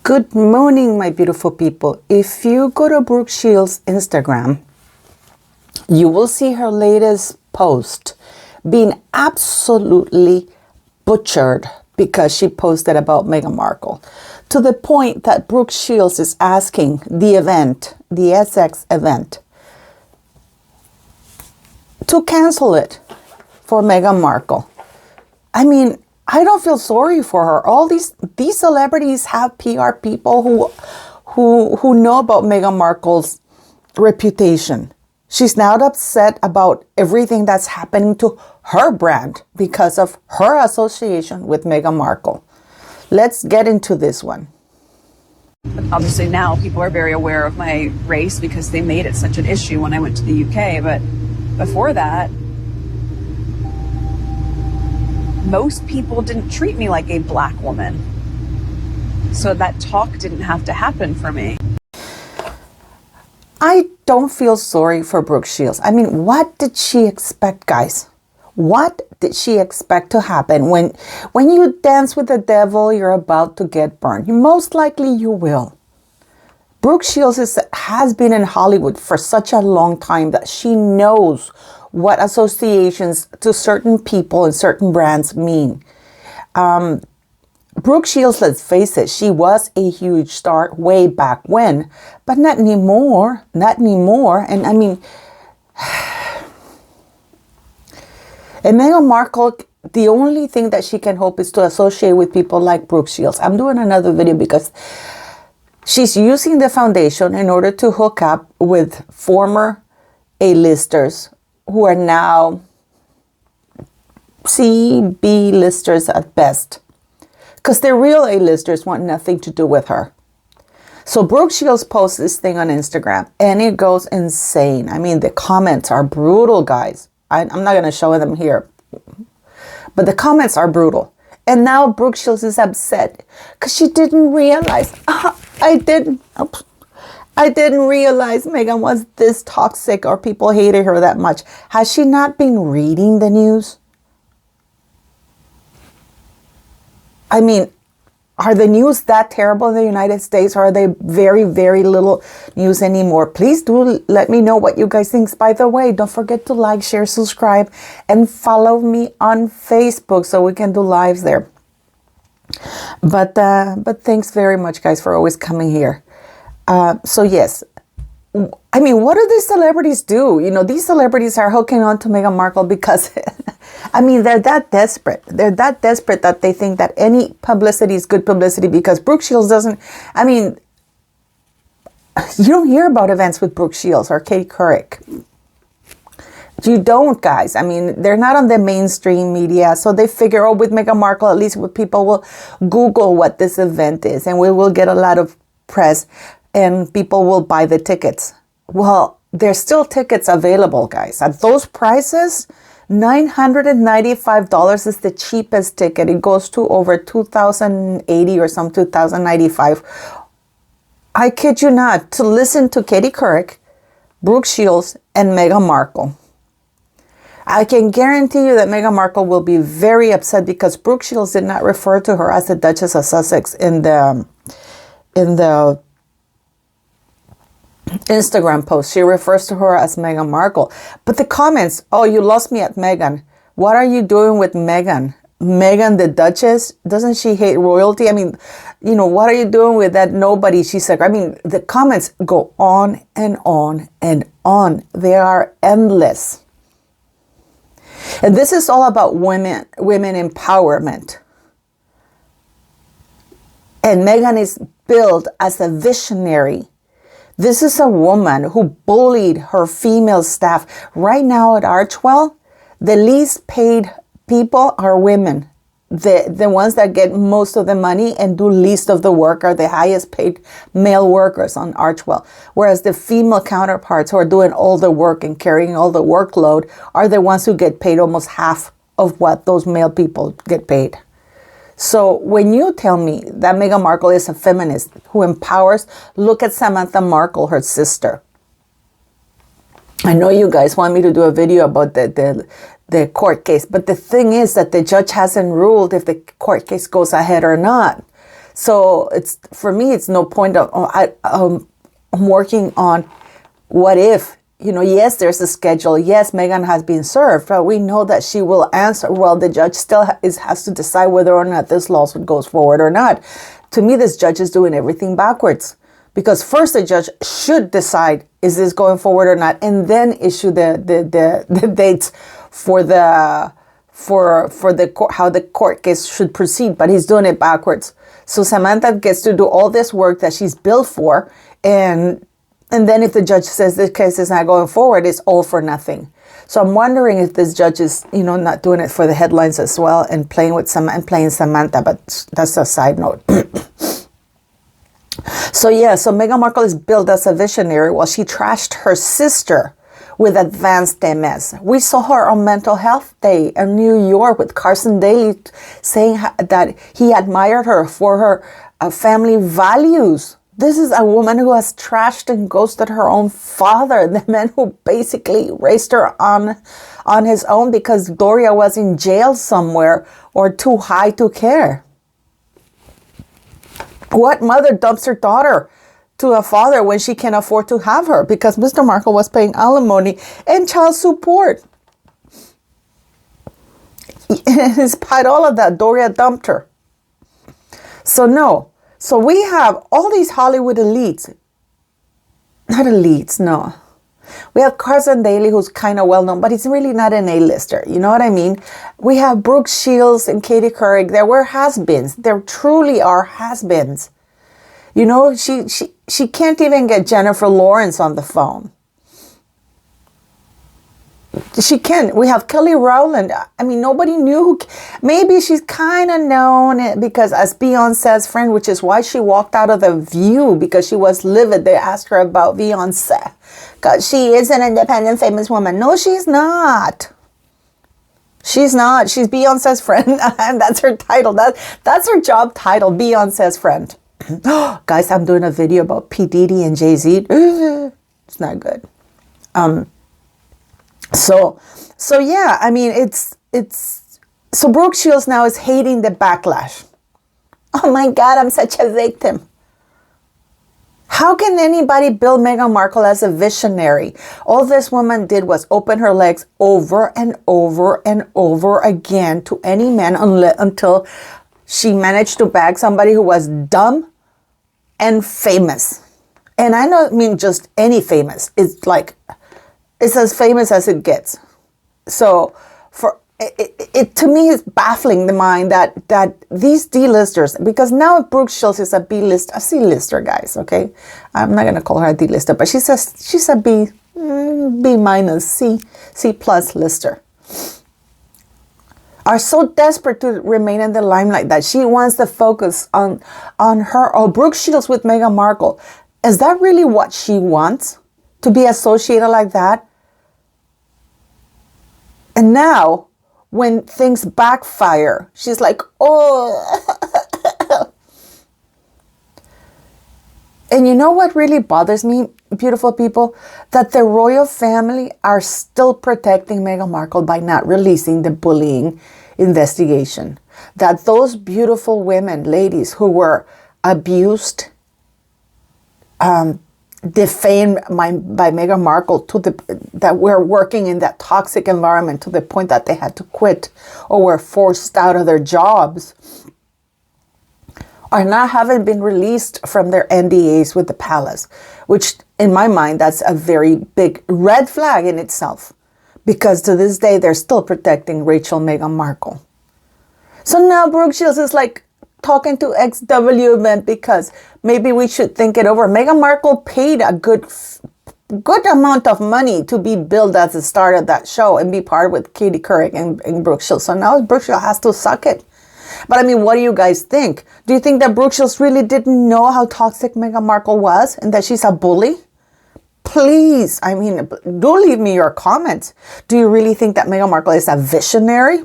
Good morning, my beautiful people. If you go to Brooke Shields' Instagram, you will see her latest post being absolutely butchered because she posted about Meghan Markle, to the point that Brooke Shields is asking the event, the Essex event, to cancel it for Meghan Markle. I mean, I don't feel sorry for her. All these celebrities have PR people who know about Meghan Markle's reputation. She's now upset about everything that's happening to her brand because of her association with Meghan Markle. Let's get into this one. Obviously now people are very aware of my race because they made it such an issue when I went to the UK, but before that, most people didn't treat me like a black woman. So that talk didn't have to happen for me. I don't feel sorry for Brooke Shields. I mean, what did she expect, guys? What did she expect to happen? When you dance with the devil, you're about to get burned. Most likely you will. Brooke Shields has been in Hollywood for such a long time that she knows what associations to certain people and certain brands mean. Brooke Shields, let's face it, she was a huge star way back when, but not anymore, not anymore. And I mean, and Meghan Markle, the only thing that she can hope is to associate with people like Brooke Shields. I'm doing another video because she's using the foundation in order to hook up with former A-listers who are now C, B listers at best. Because the real A-listers want nothing to do with her. So Brooke Shields posts this thing on Instagram and it goes insane. I mean, the comments are brutal, guys. I'm not going to show them here. But the comments are brutal. And now Brooke Shields is upset because she didn't realize. I didn't realize Meghan was this toxic or people hated her that much. Has she not been reading the news? I mean, are the news that terrible in the United States, or are they very, very little news anymore? Please do let me know what you guys think. By the way, don't forget to like, share, subscribe, and follow me on Facebook so we can do lives there. But thanks very much, guys, for always coming here. So yes, I mean, what do these celebrities do? You know, these celebrities are hooking on to Meghan Markle because, I mean, they're that desperate. They're that desperate that they think that any publicity is good publicity because Brooke Shields doesn't, I mean, you don't hear about events with Brooke Shields or Katie Couric. You don't, guys. I mean, they're not on the mainstream media. So they figure, oh, with Meghan Markle, at least people will Google what this event is and we will get a lot of press and people will buy the tickets. Well, there's still tickets available, guys. At those prices, $995 is the cheapest ticket. It goes to over $2,080 or some $2,095. I kid you not, to listen to Katie Couric, Brooke Shields, and Meghan Markle. I can guarantee you that Meghan Markle will be very upset because Brooke Shields did not refer to her as the Duchess of Sussex in the Instagram post. She refers to her as Meghan Markle. But the comments, oh, you lost me at Meghan. What are you doing with Meghan? Meghan the Duchess? Doesn't she hate royalty? I mean, you know, what are you doing with that nobody? She said, I mean, the comments go on and on and on. They are endless. And this is all about women empowerment. And Meghan is billed as a visionary. This is a woman who bullied her female staff. Right now at Archwell, the least paid people are women. The ones that get most of the money and do least of the work are the highest paid male workers on Archwell. Whereas the female counterparts who are doing all the work and carrying all the workload are the ones who get paid almost half of what those male people get paid. So when you tell me that Meghan Markle is a feminist who empowers, look at Samantha Markle, her sister. I know you guys want me to do a video about the court case, but the thing is that the judge hasn't ruled if the court case goes ahead or not. So it's, for me, it's no point of, I'm working on what if, yes, there's a schedule. Yes, Meghan has been served, but we know that she will answer. Well, the judge still has to decide whether or not this lawsuit goes forward or not. To me, this judge is doing everything backwards, because first the judge should decide, is this going forward or not, and then issue the dates for the court, how the court case should proceed. But he's doing it backwards. So Samantha gets to do all this work that she's billed for, and then if the judge says this case is not going forward, it's all for nothing. So I'm wondering if this judge is, not doing it for the headlines as well and playing with playing Samantha. But that's a side note. So Meghan Markle is billed as a visionary while she trashed her sister with advanced MS. We saw her on Mental Health Day in New York with Carson Daly saying that he admired her for her family values. This is a woman who has trashed and ghosted her own father, the man who basically raised her on his own because Doria was in jail somewhere or too high to care. What mother dumps her daughter to a father when she can afford to have her because Mr. Markle was paying alimony and child support? Despite all of that, Doria dumped her. So no. So we have all these Hollywood elites. Not elites, no. We have Carson Daly, who's kind of well-known, but he's really not an A-lister. You know what I mean? We have Brooke Shields and Katie Couric. There were has-beens. There truly are has-beens. She can't even get Jennifer Lawrence on the phone. She can. We have Kelly Rowland. I mean, nobody knew. Maybe she's kind of known because as Beyonce's friend, which is why she walked out of The View, because she was livid. They asked her about Beyonce. Because she is an independent, famous woman. No, she's not. She's not. She's Beyonce's friend. And that's her title. That's her job title, Beyonce's friend. Guys, I'm doing a video about P. Diddy and Jay-Z. It's not good. So yeah, I mean, so Brooke Shields now is hating the backlash. Oh my God, I'm such a victim. How can anybody bill Meghan Markle as a visionary? All this woman did was open her legs over and over and over again to any man until she managed to bag somebody who was dumb and famous. And I don't mean just any famous. It's as famous as it gets. So for it to me is baffling the mind that these D-listers, because now Brooke Shields is a C-lister, guys, okay? I'm not going to call her a D-lister, but she's a B minus, C plus lister. Are so desperate to remain in the limelight that she wants to focus on her, or Brooke Shields with Meghan Markle. Is that really what she wants? To be associated like that? And now, when things backfire, she's like, oh. And you know what really bothers me, beautiful people? That the royal family are still protecting Meghan Markle by not releasing the bullying investigation. That those beautiful women, ladies who were abused, defamed by Meghan Markle that were working in that toxic environment to the point that they had to quit or were forced out of their jobs, are not having been released from their NDAs with the palace, which in my mind, that's a very big red flag in itself, because to this day, they're still protecting Rachel Meghan Markle. So now Brooke Shields is like talking to XW event because maybe we should think it over. Meghan Markle paid a good amount of money to be billed as the star of that show and be part with Katie Couric and Brooke Shields. So now Brooke Shields has to suck it. But I mean, what do you guys think? Do you think that Brooke Shields really didn't know how toxic Meghan Markle was and that she's a bully? Please, I mean, do leave me your comments. Do you really think that Meghan Markle is a visionary?